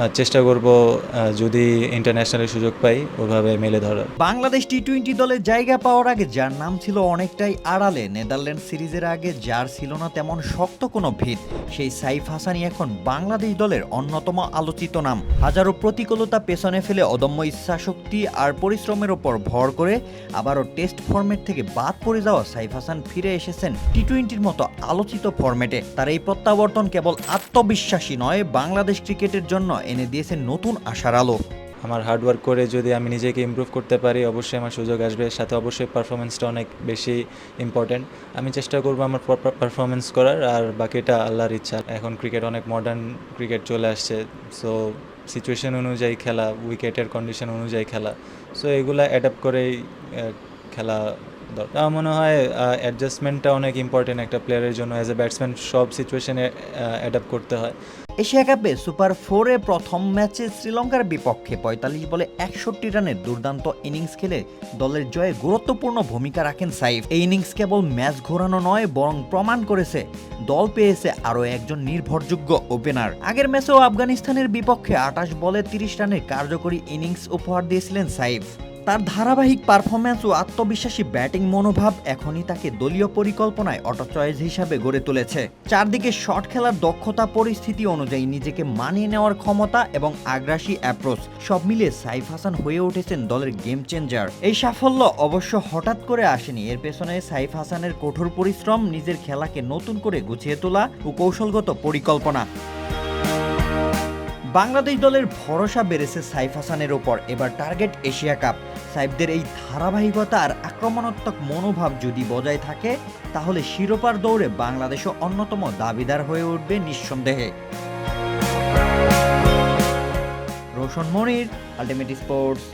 না, চেষ্টা করব যদি ইন্টারন্যাশনালের সুযোগ পাই ওভাবে মেলে ধরার। বাংলাদেশ টি-20 দলে জায়গা পাওয়ার আগে যার নাম ছিল অনেকটাই আড়ালে, নেদারল্যান্ড সিরিজের আগে যার ছিল না তেমন শক্ত কোনো ভিত, সেই সাইফ হাসানই এখন বাংলাদেশ দলের অন্যতম আলোচিত নাম। হাজারো প্রতিকূলতা পেছনে ফেলে অদম্য ইচ্ছাশক্তি আর পরিশ্রমের ওপর ভর করে আবারও টেস্ট ফরম্যাট থেকে বাদ পড়ে যাওয়া সাইফ হাসান ফিরে এসেছেন টি-20-র মতো আলোচিত ফরম্যাটে। তার এই প্রত্যাবর্তন কেবল আত্মবিশ্বাসী নয়, বাংলাদেশ ক্রিকেটের জন্য এনে দিয়েছে নতুন আশার আলো। আমার হার্ডওয়ার্ক করে যদি আমি নিজেকে ইমপ্রুভ করতে পারি অবশ্যই আমার সুযোগ আসবে, সাথে অবশ্যই পারফরমেন্সটা অনেক বেশি ইম্পর্ট্যান্ট। আমি চেষ্টা করব আমার পারফরমেন্স করার, আর বাকিটা আল্লাহর ইচ্ছা। এখন ক্রিকেট অনেক মডার্ন ক্রিকেট চলে আসছে, সো সিচুয়েশন অনুযায়ী খেলা, উইকেটের কন্ডিশন অনুযায়ী খেলা, সো এগুলা অ্যাডাপ্ট করেই খেলা দরকার। আমার মনে হয় অ্যাডজাস্টমেন্টটা অনেক ইম্পর্টেন্ট একটা প্লেয়ারের জন্য। অ্যাজ এ ব্যাটসম্যান সব সিচুয়েশনে অ্যাডাপ্ট করতে হয়। এশিয়া কাপে সুপার 4-এ প্রথম ম্যাচে শ্রীলঙ্কার বিপক্ষে ৪৫ বলে ৬১ রানের দুর্দান্ত ইনিংস খেলে দলের জয়ে গুরুত্বপূর্ণ ভূমিকা রাখেন সাইফ। এই ইনিংস কেবল ম্যাচ ঘোরানো নয়, বরং প্রমাণ করেছে দল পেয়েছে আরও একজন নির্ভরযোগ্য ওপেনার। আগের ম্যাচেও আফগানিস্তানের বিপক্ষে ২৮ বলে ৩০ রানের কার্যকরী ইনিংস উপহার দিয়েছিলেন সাইফ। তার ধারাবাহিক পারফরম্যান্স ও আত্মবিশ্বাসী ব্যাটিং মনোভাব এখনই তাকে দলীয় পরিকল্পনায় অটো চয়েস হিসাবে গড়ে তুলেছে। চারদিকে শট খেলার দক্ষতা, পরিস্থিতি অনুযায়ী নিজেকে মানিয়ে নেওয়ার ক্ষমতা এবং আগ্রাসী অ্যাপ্রোচ, সব মিলিয়ে সাইফ হাসান হয়ে উঠেছেন দলের গেম চেঞ্জার। এই সাফল্য অবশ্য হঠাৎ করে আসেনি, এর পেছনে সাইফ হাসানের কঠোর পরিশ্রম, নিজের খেলাকে নতুন করে গুছিয়ে তোলা ও কৌশলগত পরিকল্পনা। বাংলাদেশ দলের ভরসা বেড়েছে সাইফ হাসানের ওপর। এবার টার্গেট এশিয়া কাপ। সাইফদের এই ধারাবাহিকতা আর আক্রমণাত্মক মনোভাব যদি বজায় থাকে, তাহলে শিরোপার দৌড়ে বাংলাদেশও অন্যতম দাবিদার হয়ে উঠবে নিঃসন্দেহে। রোশন মনির, আলটিমেট স্পোর্টস।